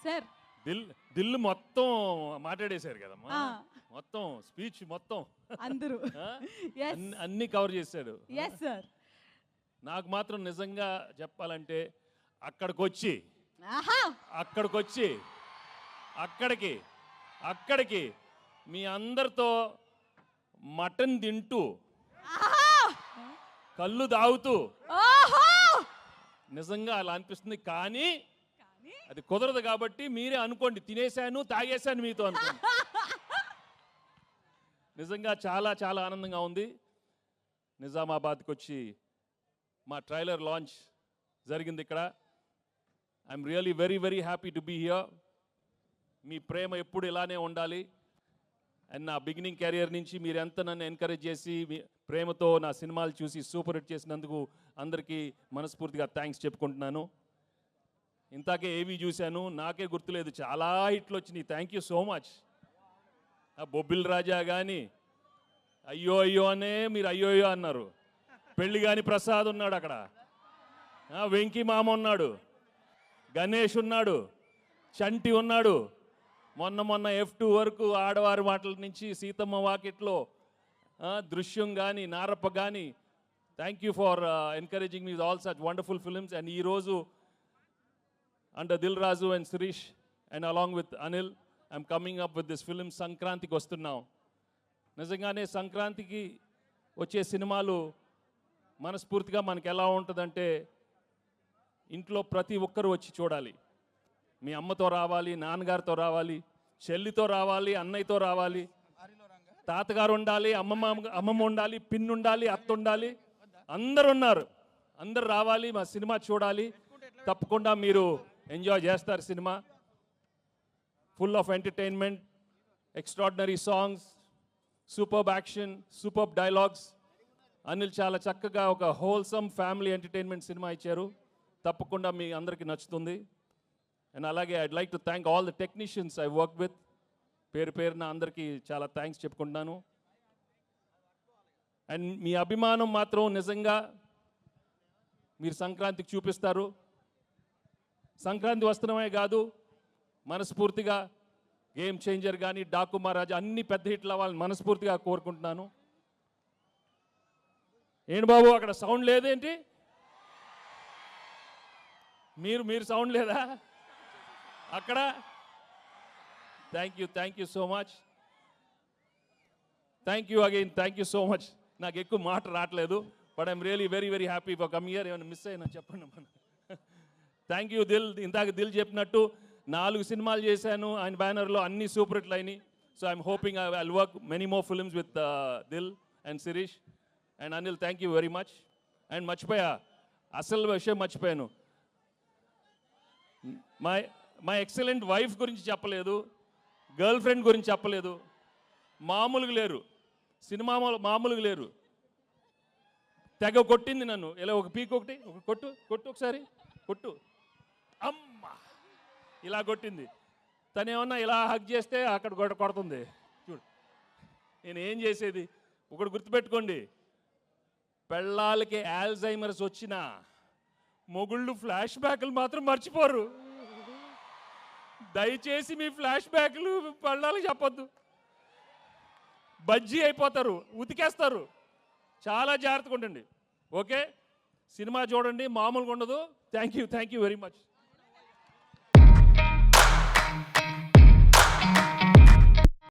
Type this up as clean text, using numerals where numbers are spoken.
Sir Dil మొత్తం మాట్లాడేశారు కదమ్మా, మొత్తం స్పీచ్ మొత్తం అందరూ అన్ని కవర్ చేశాడు. సార్ నాకు మాత్రం నిజంగా చెప్పాలంటే అక్కడికి మీ అందరితో మటన్ తింటూ కళ్ళు తాగుతూ నిజంగా అలా అనిపిస్తుంది. కానీ అది కుదరదు కాబట్టి మీరే అనుకోండి, తినేశాను తాగేశాను మీతో అనుకోండి. నిజంగా చాలా చాలా ఆనందంగా ఉంది. నిజామాబాద్కి వచ్చి మా ట్రైలర్ లాంచ్ జరిగింది ఇక్కడ. I'm really very very happy to be here. మీ ప్రేమ ఎప్పుడు ఇలానే ఉండాలి. అండ్ నా బిగినింగ్ కెరియర్ నుంచి మీరు ఎంత నన్ను ఎంకరేజ్ చేసి మీ ప్రేమతో నా సినిమాలు చూసి సూపర్ హిట్ చేసినందుకు అందరికీ మనస్ఫూర్తిగా థ్యాంక్స్ చెప్పుకుంటున్నాను. ఇంతాకే ఏవి చూశాను, నాకే గుర్తులేదు, చాలా హిట్లు వచ్చినాయి. Thank you so much. Bobbili Raja కానీ అయ్యో అయ్యో అనే మీరు అయ్యో అయ్యో అన్నారు. పెళ్ళి కాని ప్రసాద్ ఉన్నాడు అక్కడ, వెంకీ మామ ఉన్నాడు, గణేష్ ఉన్నాడు, చంటి ఉన్నాడు. మొన్న F2 వరకు ఆడవారి మాటల నుంచి సీతమ్మ వాకిట్లో దృశ్యం కానీ నారప్ప కానీ. Thank you for encouraging me all such wonderful films. And ఈరోజు under Dil Raju and Shirish and along with Anil I'm coming up with this film. సంక్రాంతికి వస్తున్నాం. నిజంగానే సంక్రాంతికి వచ్చే సినిమాలు మనస్ఫూర్తిగా మనకు ఎలా ఉంటుందంటే ఇంట్లో ప్రతి ఒక్కరు వచ్చి చూడాలి. మీ అమ్మతో రావాలి, నాన్నగారితో రావాలి, చెల్లితో రావాలి, అన్నయ్యతో రావాలి, తాతగారు ఉండాలి, అమ్మమ్మ ఉండాలి, పిన్ ఉండాలి, అత్త ఉండాలి, అందరు ఉన్నారు. అందరు రావాలి, మా సినిమా చూడాలి. తప్పకుండా మీరు ఎంజాయ్ చేస్తారు. Cinema full of entertainment, extraordinary songs, superb action, superb dialogues. Anil చాలా చక్కగా ఒక హోల్సమ్ ఫ్యామిలీ ఎంటర్టైన్మెంట్ సినిమా ఇచ్చారు. తప్పకుండా మీ అందరికీ నచ్చుతుంది. అండ్ అలాగే I'd like to thank all the technicians I work with. పేరున అందరికీ చాలా థ్యాంక్స్ చెప్పుకుంటున్నాను. అండ్ మీ అభిమానం మాత్రం నిజంగా మీరు సంక్రాంతికి చూపిస్తారు. సంక్రాంతి వస్తున్నామే కాదు, మనస్ఫూర్తిగా గేమ్ చేంజర్ కానీ, డాకు మహారాజా అన్ని పెద్ద హిట్లు అవ్వాలని మనస్ఫూర్తిగా కోరుకుంటున్నాను. ఏంటి బాబు అక్కడ సౌండ్ లేదేంటి? మీరు సౌండ్ లేదా అక్కడ? Thank you so much. Thank you again, thank you so much. నాకు ఎక్కువ మాట రావట్లేదు, but I'm really very very happy for come here. ఏమైనా మిస్ అయినా చెప్పండి మన. Thank you Dil. ఇందాక దిల్ చెప్పినట్టు 4 సినిమాలు చేశాను ఆయన బ్యానర్లో, అన్ని సూపర్ హిట్లు అయినాయి. So I'm hoping I will work many more films with Dil and Shirish and Anil. Thank you very much. And మర్చిపోయా, అసలు విషయం మర్చిపోయాను. మై ఎక్సలెంట్ వైఫ్ గురించి చెప్పలేదు, గర్ల్ ఫ్రెండ్ గురించి చెప్పలేదు. మామూలుగా లేరు, సినిమా మామూలుగా లేరు. తెగ కొట్టింది నన్ను. ఇలా ఒక పీక్ ఒకటి కొట్టు ఒకసారి కొట్టు, అమ్మ ఇలా కొట్టింది. తను ఏమన్నా ఇలా హగ్ చేస్తే అక్కడ కొడుతుంది. చూడు నేను ఏం చేసేది. ఒకటి గుర్తుపెట్టుకోండి, పెళ్ళాలకి ఆల్జైమర్స్ వచ్చినా మొగుళ్ళు ఫ్లాష్ బ్యాక్లు మాత్రం మర్చిపోరు. దయచేసి మీ ఫ్లాష్ బ్యాక్లు పెళ్ళాలకు చెప్పొద్దు, బజ్జీ అయిపోతారు, ఉతికేస్తారు. చాలా జాగ్రత్తగా ఉండండి. ఓకే, సినిమా చూడండి, మామూలుగా ఉండదు. Thank you very much.